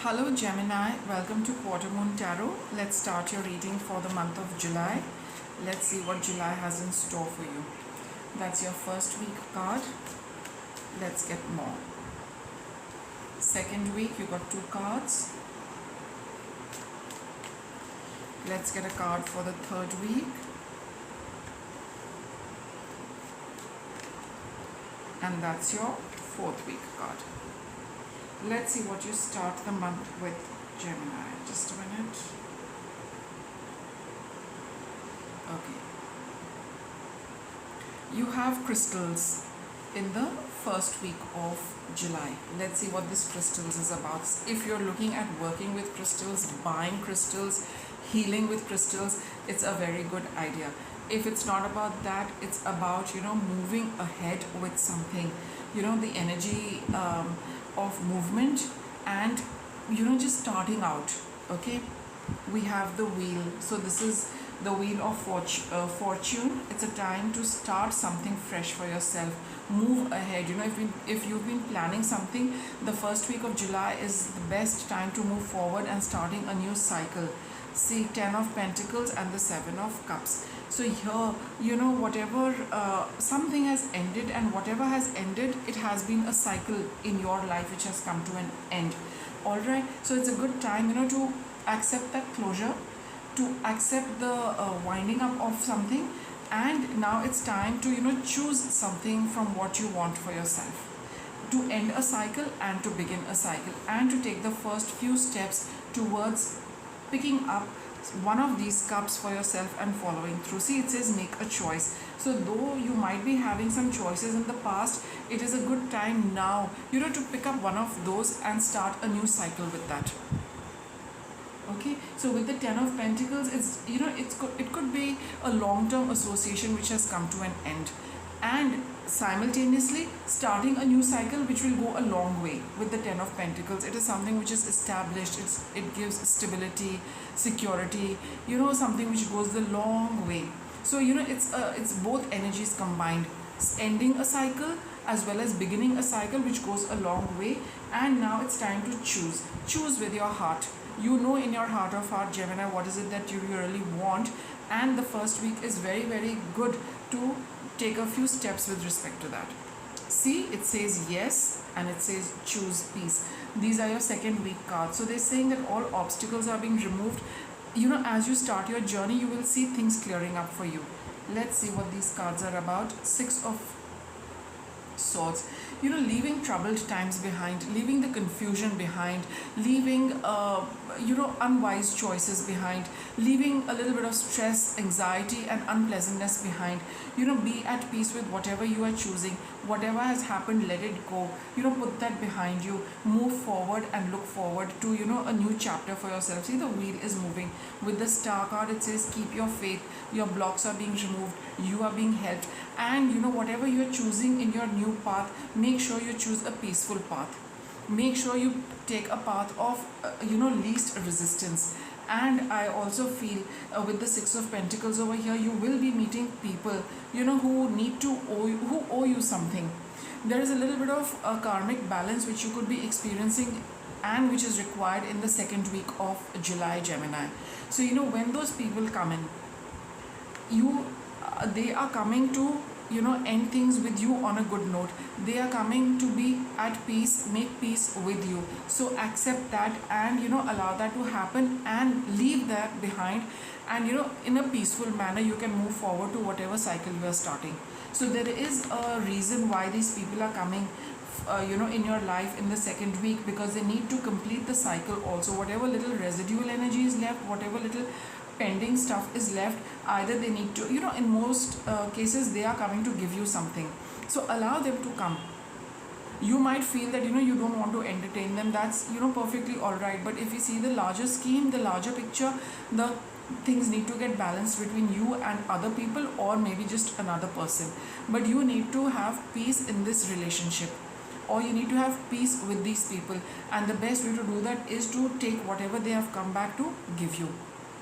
Hello Gemini, welcome to Quarter Moon Tarot. Let's start your reading for the month of July. Let's see what July has in store for you. That's your first week card. Let's get more. Second week, you got 2 cards. Let's get a card for the third week. And that's your fourth week card. Let's see what you start the month with, Gemini. Just a minute. Okay. You have crystals in the first week of July. Let's see what this crystals is about. If you're looking at working with crystals, buying crystals, healing with crystals, it's a very good idea. If it's not about that, it's about, moving ahead with something. The energy of movement and just starting out. Okay, we have the wheel, so this is the wheel of fortune. It's a time to start something fresh for yourself, move ahead. If you've been planning something, the first week of July is the best time to move forward and starting a new cycle. See, 10 of Pentacles and the 7 of Cups. So here, whatever something has ended, and whatever has ended, it has been a cycle in your life which has come to an end. All right, so it's a good time, to accept that closure, to accept the winding up of something, and now it's time to choose something from what you want for yourself, to end a cycle and to begin a cycle, and to take the first few steps towards picking up one of these cups for yourself and following through. See, it says make a choice. So though you might be having some choices in the past, it is a good time now, to pick up one of those and start a new cycle with that. Okay, so with the 10 of Pentacles, it's it could be a long-term association which has come to an end, and simultaneously starting a new cycle which will go a long way. With the 10 of Pentacles, it is something which is established. It gives stability, security, something which goes the long way. So it's both energies combined, ending a cycle as well as beginning a cycle which goes a long way. And now it's time to choose with your heart. In your heart of heart, Gemini, what is it that you really want, and the first week is very, very good to take a few steps with respect to that. See, it says yes and it says choose peace. These are your second week cards. So they're saying that all obstacles are being removed. As you start your journey, you will see things clearing up for you. Let's see what these cards are about. 6 of Swords. Leaving troubled times behind, leaving the confusion behind, leaving unwise choices behind, leaving a little bit of stress, anxiety and unpleasantness behind. Be at peace with whatever you are choosing. Whatever has happened, let it go. Put that behind you, move forward and look forward to a new chapter for yourself. See, the wheel is moving. With the Star card, it says keep your faith. Your blocks are being removed, you are being helped, and whatever you are choosing in your new path, make sure you choose a peaceful path. Make sure you take a path of least resistance. And I also feel with the 6 of Pentacles over here, you will be meeting people who owe you something. There is a little bit of a karmic balance which you could be experiencing and which is required in the second week of July, Gemini. So when those people come in, they are coming to end things with you on a good note. They are coming to be at peace, make peace with you. So accept that and allow that to happen and leave that behind, and in a peaceful manner you can move forward to whatever cycle you are starting. So there is a reason why these people are coming in your life in the second week, because they need to complete the cycle also. Whatever little residual energy is left, whatever little pending stuff is left, either they need to, in most cases they are coming to give you something. So allow them to come. You might feel that you don't want to entertain them. That's perfectly all right. But if you see the larger scheme, the larger picture, the things need to get balanced between you and other people, or maybe just another person. But you need to have peace in this relationship, or you need to have peace with these people, and the best way to do that is to take whatever they have come back to give you,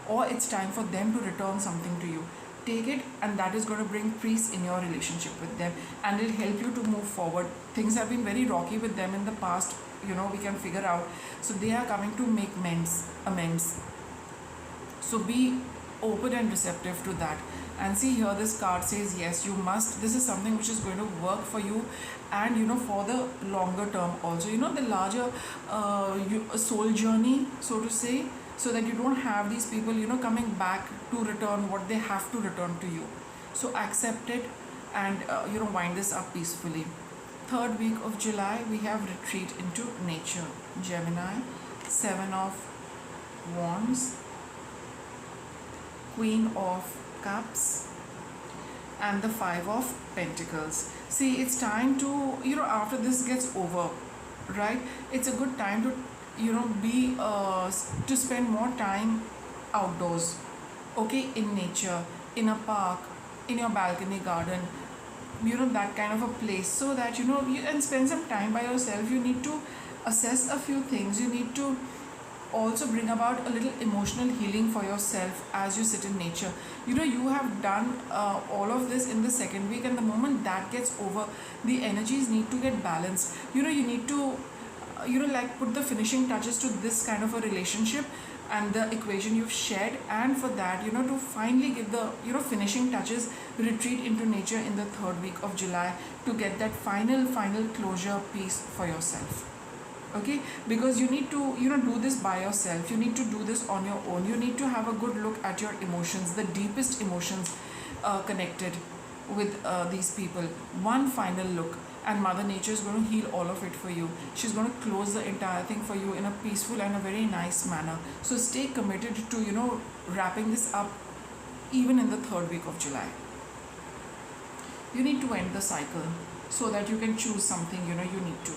or it's time for them to return something to you. Take it, and that is going to bring peace in your relationship with them, and it'll help you to move forward. Things have been very rocky with them in the past, we can figure out. So they are coming to make amends. So be open and receptive to that. And see here, this card says yes, you must, this is something which is going to work for you, and for the longer term also, the larger soul journey, so to say, so that you don't have these people coming back to return what they have to return to you. So accept it, and wind this up peacefully. Third week of July, we have retreat into nature. Gemini, 7 of Wands, Queen of Cups, and the 5 of Pentacles. See, it's time to, after this gets over, right, it's a good time to be to spend more time outdoors, okay, in nature, in a park, in your balcony garden, that kind of a place, so that you and spend some time by yourself. You need to assess a few things. You need to also bring about a little emotional healing for yourself as you sit in nature. You have done all of this in the second week, and the moment that gets over, the energies need to get balanced. You need to like put the finishing touches to this kind of a relationship and the equation you've shared, and for that to finally give the finishing touches, retreat into nature in the third week of July to get that final closure piece for yourself. Okay, because you need to do this by yourself. You need to do this on your own. You need to have a good look at your emotions, the deepest emotions connected with these people. One final look, and Mother Nature is going to heal all of it for you. She's going to close the entire thing for you in a peaceful and a very nice manner. So stay committed to wrapping this up even in the third week of July. You need to end the cycle so that you can choose something you need to.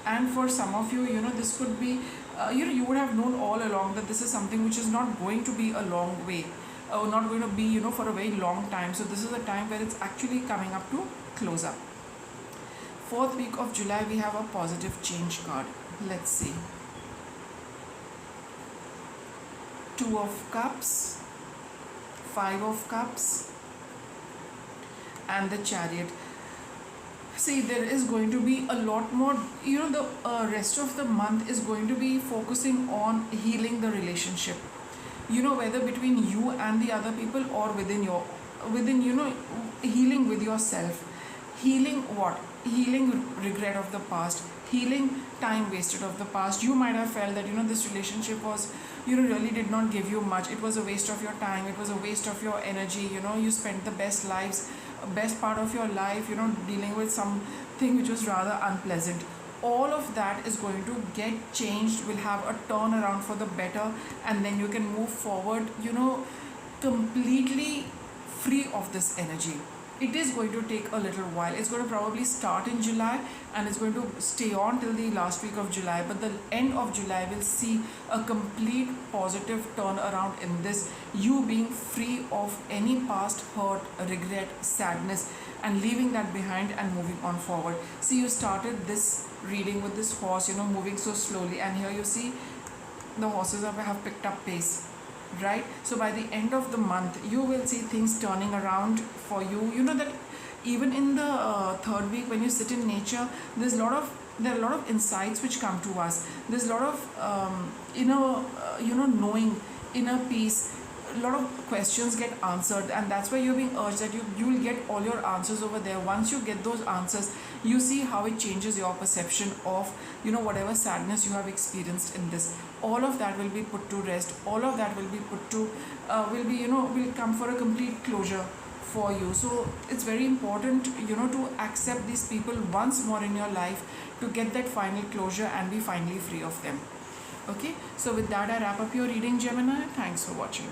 And for some of you, this could be, you would have known all along that this is something which is not going to be a long way, or not going to be, for a very long time. So this is a time where it's actually coming up to close up. Fourth week of July, we have a positive change card. Let's see. 2 of Cups, 5 of Cups, and the Chariot. See, there is going to be a lot more, the rest of the month is going to be focusing on healing the relationship, whether between you and the other people, or within healing with yourself. Healing what? Healing regret of the past, healing time wasted of the past. You might have felt that this relationship was really did not give you much. It was a waste of your time, it was a waste of your energy. You spent the best part of your life dealing with something which was rather unpleasant. All of that is going to get changed, will have a turnaround for the better, and then you can move forward completely free of this energy. It is going to take a little while. It's going to probably start in July, and it's going to stay on till the last week of July, but the end of July will see a complete positive turnaround in this, you being free of any past hurt, regret, sadness, and leaving that behind and moving on forward. See, you started this reading with this horse moving so slowly, and here you see the horses have picked up pace, right? So by the end of the month, you will see things turning around for you. That even in the third week, when you sit in nature, there are a lot of insights which come to us. There's a lot of knowing, inner peace. A lot of questions get answered, and that's why you're being urged that you will get all your answers over there. Once you get those answers, you see how it changes your perception of whatever sadness you have experienced in this. All of that will be put to rest. All of that will be put to will come for a complete closure for you. So it's very important to accept these people once more in your life, to get that final closure and be finally free of them. Okay, so with that, I wrap up your reading, Gemini. Thanks for watching.